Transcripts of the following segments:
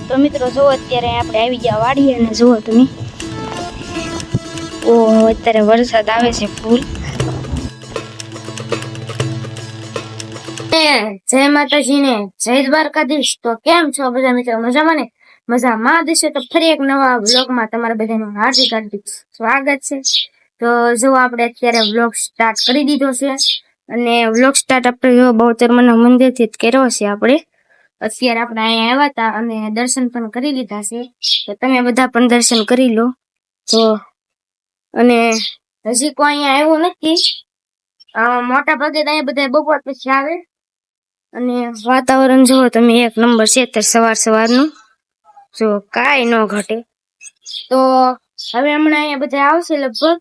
તો મિત્રો જો અત્યારે આપણે આવી ગયા વાડીએ અને જુઓ તમે ઓહો અત્યારે વરસાદ આવે છે ફૂલ। જય માતાજી ને જય દ્વારકાધીશ। તો કેમ છો બધા મિત્રો? મજામાં ને? મજામાં દેશે તો ફરી એક નવા વ્લોગમાં તમારા બધાનું હાર્દિક હાર્દિક સ્વાગત છે। તો જો આપણે અત્યારે વ્લોગ સ્ટાર્ટ કરી દીધો છે અને વ્લોગ સ્ટાર્ટ આપણે બહુચરમાના મંદિરથી જ કર્યો છે। આપણે અત્યારે આપણે અહીંયા આવ્યા હતા અને દર્શન પણ કરી લીધા છે, તો તમે બધા પણ દર્શન કરી લો। તો અને હજી કોઈ અહીંયા આવ્યું નથી, મોટા ભાગે અહીંયા બધા બપોર પછી આવે અને વાતાવરણ જોવો તમે એક નંબર છે અત્યારે સવાર સવારનું, જો કાંઈ ન ઘટે। તો હવે હમણાં અહીંયા બધા આવશે લગભગ।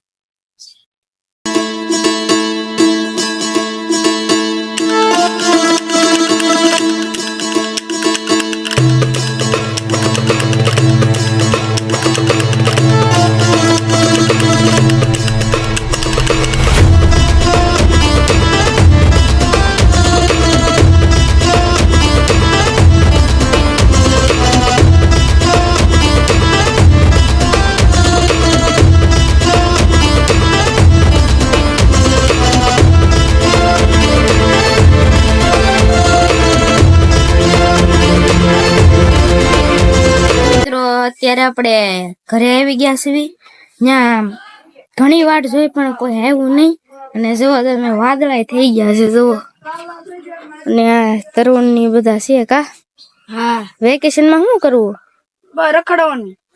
અત્યારે આપણે ઘરે આવી ગયા છીએ, ત્યાં ઘણી વાટ જોઈ પણ કોઈ આવ્યું નહીં અને જુઓ તમે વાદળાય થઈ ગયા છે જુઓ, અને આ તરુણ ની બધા છે કા? હા, વેકેશન માં શું કરવું?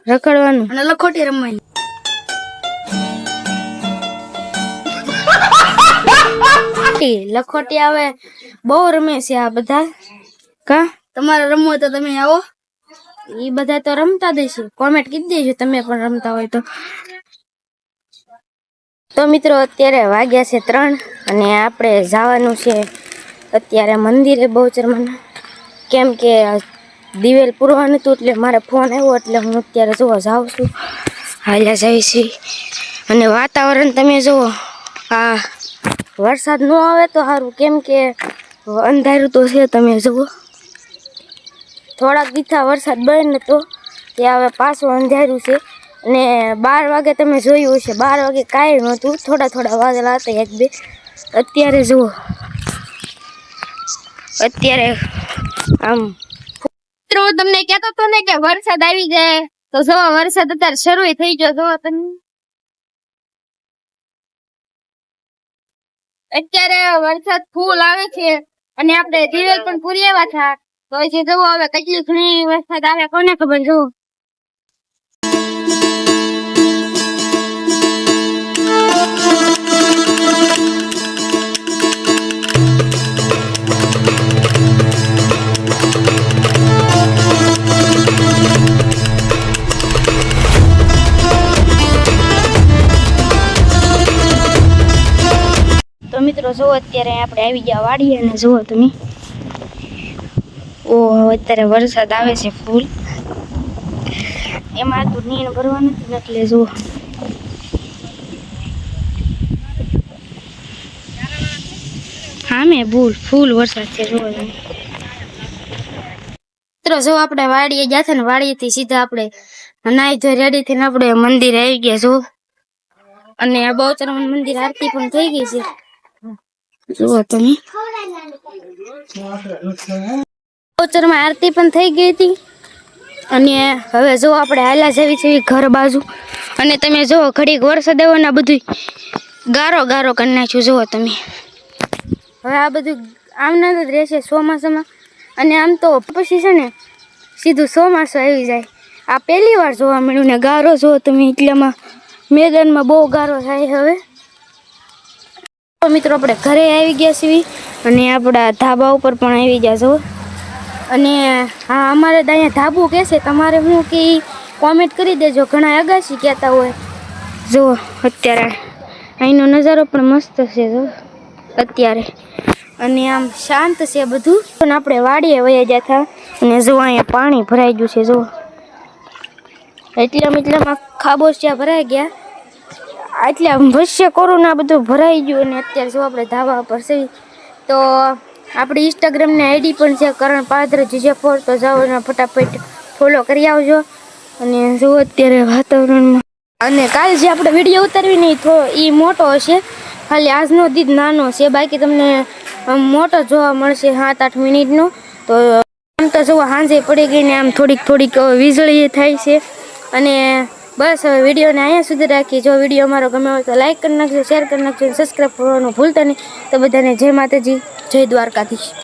રખડવાનું અને લખોટી રમવાની। લખોટી આવે બહુ રમે છે આ બધા કા? તમારે રમવું તો તમે આવો, એ બધા તો રમતા દેશે, કોમેન્ટ કરી દેજો તમે પણ રમતા હોય તો। તો મિત્રો અત્યારે વાગ્યા છે 3 અને આપણે જવાનું છે અત્યારે મંદિરે બહુચરમાના, કેમ કે દિવેલ પૂરવાનું હતું એટલે મારે ફોન આવ્યો એટલે હું અત્યારે જોવા જાઉં છું, હાલ્યા જાય છે। અને વાતાવરણ તમે જુઓ, આ વરસાદ ન આવે તો સારું, કેમ કે અંધારું તો છે તમે જુઓ, થોડાક દીથા વરસાદ બંધ હતો તે હવે પાછું અંધારું છે અને 12 વાગે તમે જોયું હશે, 12 વાગે કાંઈ નહોતું, થોડા થોડા વાદળા હતા એક બે। અત્યારે જુઓ, અત્યારે આમ મિત્રો તમને કહેતો હતો ને કે વરસાદ આવી જાય, તો જો વરસાદ અત્યારે શરૂ થઈ ગયો, જો તમે અત્યારે વરસાદ ફૂલ આવે છે અને આપણે દિવેલ પણ પૂરી આવ્યા હતા, તો હજી જુઓ હવે કેટલી ઘણી વરસાદ આવે કોને ખબર। જુઓ તો મિત્રો જુઓ અત્યારે આપણે આવી ગયા વાડીએ અને જુઓ તમે ઓહો અત્યારે વરસાદ આવે છે ફૂલ, એમાં તો નીણ ભરવા નથી એટલે જુઓ હા મેં ફૂલ વરસાદ છે જુઓ તમે। મિત્રો જો આપણે વાડીએ ગયા હતા ને, વાડીએથી સીધા આપણે નાઈ ધોઈ રેડી થઈને આપણે મંદિરે આવી ગયા જુઓ, અને આ બહુચરમાનું મંદિર આરતી પણ થઈ ગઈ છે જુઓ તમે, બહુચરમાં આરતી પણ થઈ ગઈ હતી અને હવે જો આપણે હાલા જેવી છે ઘર બાજુ, અને તમે જુઓ ઘડીક વરસાદ આવ્યો ને બધું ગારો ગારો કરી નાખ્યું જુઓ તમે। હવે આ બધું આમના જ રહેશે ચોમાસામાં, અને આમ તો પછી છે ને સીધું ચોમાસું આવી જાય, આ પહેલી વાર જોવા મળ્યું ને ગારો જુઓ તમે, એટલામાં મેદાનમાં બહુ ગારો થાય। હવે મિત્રો આપણે ઘરે આવી ગયા છીએ અને આપણા ધાબા ઉપર પણ આવી ગયા છો, અને હા અમારે અહીંયા ધાબુ કહેશે, તમારે શું કે કોમેન્ટ કરી દેજો, ઘણા અગાશી કહેતા હોય। જુઓ અત્યારે અહીંનો નજારો પણ મસ્ત છે જો અત્યારે, અને આમ શાંત છે બધું, પણ આપણે વાડીએ વયા ગયા હતા અને જો અહીંયા પાણી ભરાઈ ગયું છે જુઓ, એટલામાં ખાબોચિયા ભરાઈ ગયા, એટલે ભસ્ય કોરોના બધું ભરાઈ ગયું, અને અત્યારે જો આપણે ધાબા પર છે તો આપણી ઇન્સ્ટાગ્રામની આઈડી પણ છે કરણ પાદરા GJ4, તો જાઓ એના ફટાફટ ફોલો કરી આવજો. અને જો અત્યારે વાતાવરણમાં અને કાલે જે આપણે વિડીયો ઉતારવી નહીં તો એ મોટો હશે, ખાલી આજનો દીધ નાનો છે, બાકી તમને મોટો જોવા મળશે 7-8 મિનિટનો. તો આમ તો જો સાંજે પડી ગઈ ને આમ થોડીક વીજળી થાય છે. અને બસ હવે વિડીયોને અહીંયા સુધી રાખીએ. જો વિડીયો અમારો ગમે હોય તો લાઈક કરી નાખજો, શેર કરી નાખજો, સબસ્ક્રાઈબ કરવાનું ભૂલતા નહીં. તો બધાને જય માતાજી, જય દ્વારકાધીશ.